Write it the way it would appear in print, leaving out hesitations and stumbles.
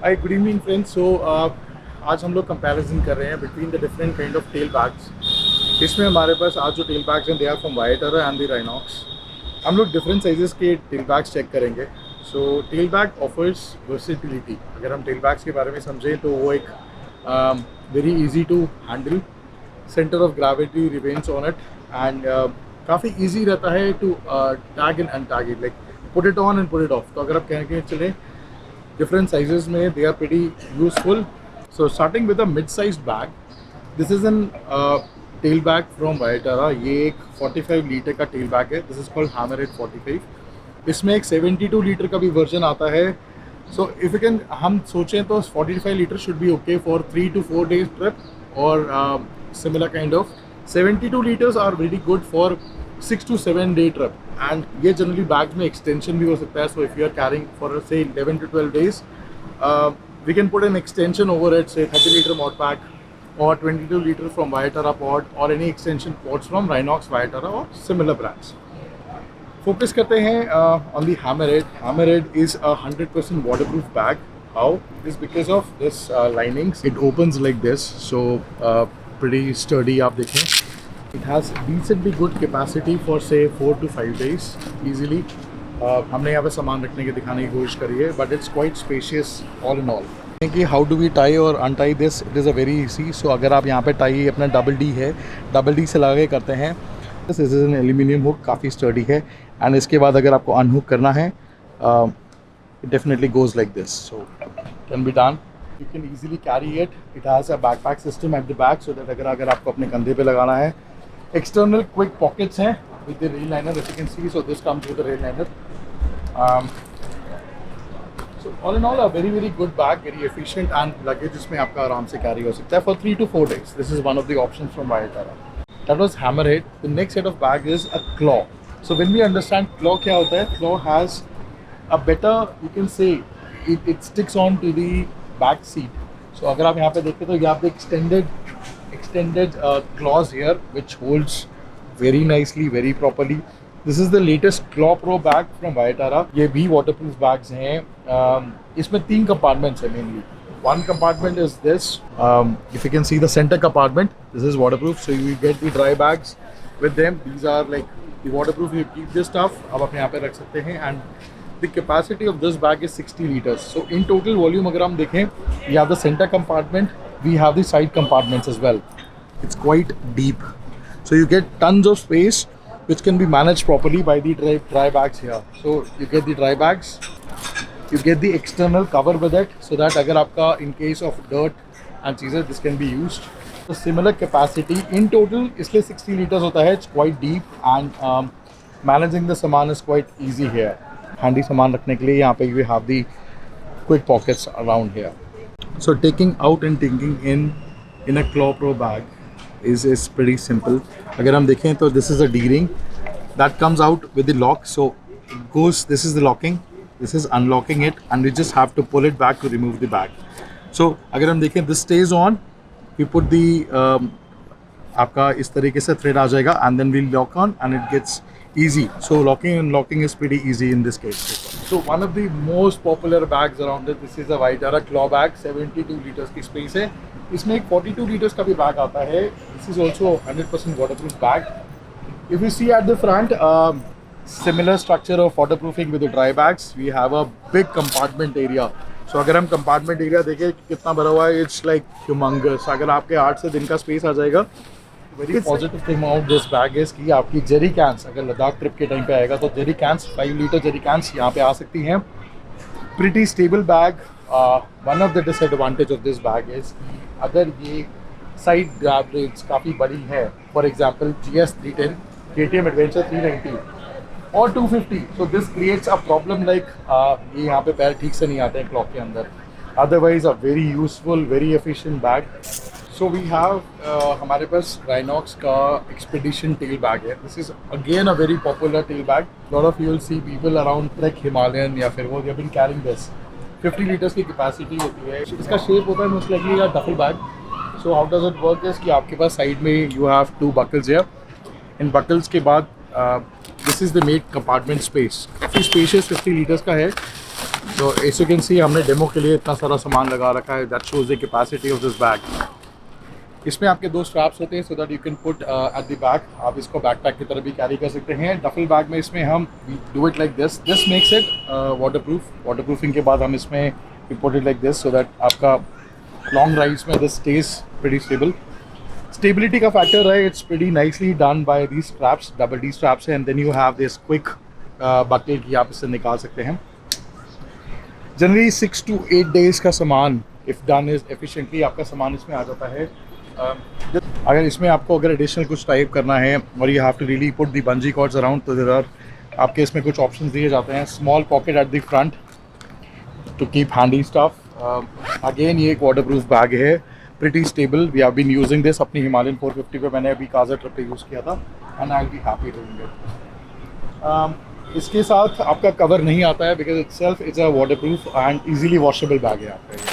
Hi good evening friends. आज हम लोग कंपैरिजन कर रहे हैं between the different kind of tail bags. इसमें हमारे पास आज जो टेल बैग्स हैं they are from Viaterra and the Rynox. हम लोग डिफरेंट साइजेस के टेल बैग्स चेक करेंगे। So tail bag offers versatility. अगर हम टेल बैग्स के बारे में समझें तो वो एक very easy to handle, centre of gravity remains on it and काफ़ी ईजी रहता है to tag and untag it, like put it on and put it off. तो अगर आप कहें कि चलें different sizes में they are pretty useful. So starting with a mid-sized bag, this is an tail bag from Vaitara. ये एक 45 litre का tail bag है. This is called Hammerhead 45. इसमें एक 72 लीटर का भी वर्जन आता है. So if you can, हम सोचें तो 45 litre should be okay for 3 to 4 days trip or similar kind of. 72 liters are really good for 6 to 7 day trip. And ये जनरली बैग में एक्सटेंशन भी हो सकता है. So if you are carrying for say 11 to 12 days, we can put an extension over it, say 30 litre mod pack और 22 litre from Viaterra pod और any extension pods from Rynox, Viaterra और similar brands. Focus करते हैं on the hammerhead. Hammerhead is a 100% waterproof bag. How? Is because of this linings. It opens like this, so pretty sturdy. आप देखें, it has decently good capacity for say 4 to 5 days easily. हमने यहाँ पे सामान रखने के दिखाने की कोशिश करी है, but it's quite spacious all in all. कि how do we tie और untie this? It is a very easy. So अगर आप यहाँ पे tie अपना डबल डी है, डबल डी से लगा के करते हैं. This is an aluminium hook, काफ़ी sturdy है. And इसके बाद अगर आपको unhook करना है, it definitely goes like this. So can be done. You can easily carry it. It has a backpack system at the back so that अगर आपको अपने कंधे पे लगाना है. External quick pockets हैं with the rail liner, as you can see. So this comes with the rail liner. So all in all, a very good bag, very efficient, and luggage इसमें आपका आराम से carry हो सकता है for 3 to 4 days. This is one of the options from Vaitara. That was Hammerhead. The next set of bag is a Claw. So when we understand Claw क्या होता है, Claw has a better, you can say, it sticks on to the back seat. So अगर आप यहाँ पे देखते तो ये आप extended claws here which holds very nicely, very properly. This is the latest Claw Pro bag from Vaitara. ये भी waterproof bags हैं. इसमें 3 compartments हैं mainly. One compartment is this. If you can see the center compartment, this is waterproof, so you get the dry bags with them. These are like the waterproof. You keep this stuff. आप अपने यहाँ पे रख सकते हैं. And the capacity of this bag is 60 liters. So in total volume अगर हम देखें, you have the center compartment. We have the side compartments as well. It's quite deep, so you get tons of space which can be managed properly by the dry bags here. So you get the dry bags, you get the external cover with it, so that agar aapka in case of dirt and cheeses, this can be used. So similar capacity in total इसलिए 60 liters होता है. It's quite deep and managing the saman is quite easy here. Handy saman रखने के लिए यहाँ पे you have the quick pockets around here. So taking out and taking in a Claw Pro bag is pretty simple. अगर हम देखें तो this is a D-ring that comes out with the lock. So it goes, this is the locking, this is unlocking it, and we just have to pull it back to remove the bag. So अगर हम देखें, this stays on, we put the आपका इस तरीके से thread आ जाएगा and then we'll lock on and it gets easy. So locking and unlocking is pretty easy in this case. So one of the most popular bags around it, this is a Vaitara Claw bag. 72 liters की space है. इसमें एक 42 liters का भी bag आता है. This is also 100% waterproof bag. If you see at the front, similar structure of waterproofing with the dry bags. We have a big compartment area. So अगर हम compartment area देखें कितना भरा हुआ है, it's like humongous. अगर आपके 8 से दिन का space आ जाएगा. Very positive thing about this bag is कि आपकी जेरी कैंस अगर लद्दाख ट्रिप के टाइम पे आएगा तो jerry cans 5 litre jerry cans यहाँ पे आ सकती हैं. Pretty stable bag. One of the disadvantage of this bag is अगर ये साइड ग्रैब रेट्स काफ़ी बड़ी है, for example GS 310, KTM adventure 390 और 250, so this creates a problem like ये यहाँ पे पैर ठीक से नहीं आते हैं क्लॉक के अंदर. Otherwise a very useful, very efficient bag. So we have हमारे पास Rhinox का Expedition tail bag है. This is again a very popular tail bag. Lot of you will see people around Trek Himalayan या फिर वो they have been carrying this. 50 liters की capacity होती है. इसका shape होता है most likely a duffel bag. So how does it work is कि आपके पास side में you have 2 buckles here. In buckles के बाद this is the main compartment space. काफ़ी spacious 50 liters का है. So as you can see हमने demo के लिए इतना सारा सामान लगा रखा है. That shows the capacity of this bag. इसमें आपके 2 स्ट्रैप्स होते हैं so that you can put at the back. आप इसको बैकपैक की तरह भी कैरी कर सकते हैं. डफल बैग में इसमें हम do it like this. This makes it waterproof. Waterproofing के बाद हम इसमें we put it like this so that आपका long rides में this stays pretty stable. Stability का factor है. It's pretty nicely done by these straps. Double D straps है and then you have this quick bucket कि आप इससे निकाल सकते हैं. जनरली 6 to 8 days का सामान इफ़ डन इज एफिशिएंटली आपका सामान इसमें आ जाता है. अगर इसमें आपको अगर एडिशनल कुछ टाइप करना है और you have to really put the bungee cords around तो देयर आर आपके इसमें कुछ ऑप्शंस दिए जाते हैं. Small pocket at the front to keep handy stuff. Again ये एक वाटरप्रूफ बैग है. Pretty stable. We have been using this अपनी हिमालयन 450 पे मैंने अभी काजा ट्रिप पे यूज़ किया था and I will be happy doing it. इसके साथ आपका कवर नहीं आता है because itself it's a waterproof and easily washable bag है आपका.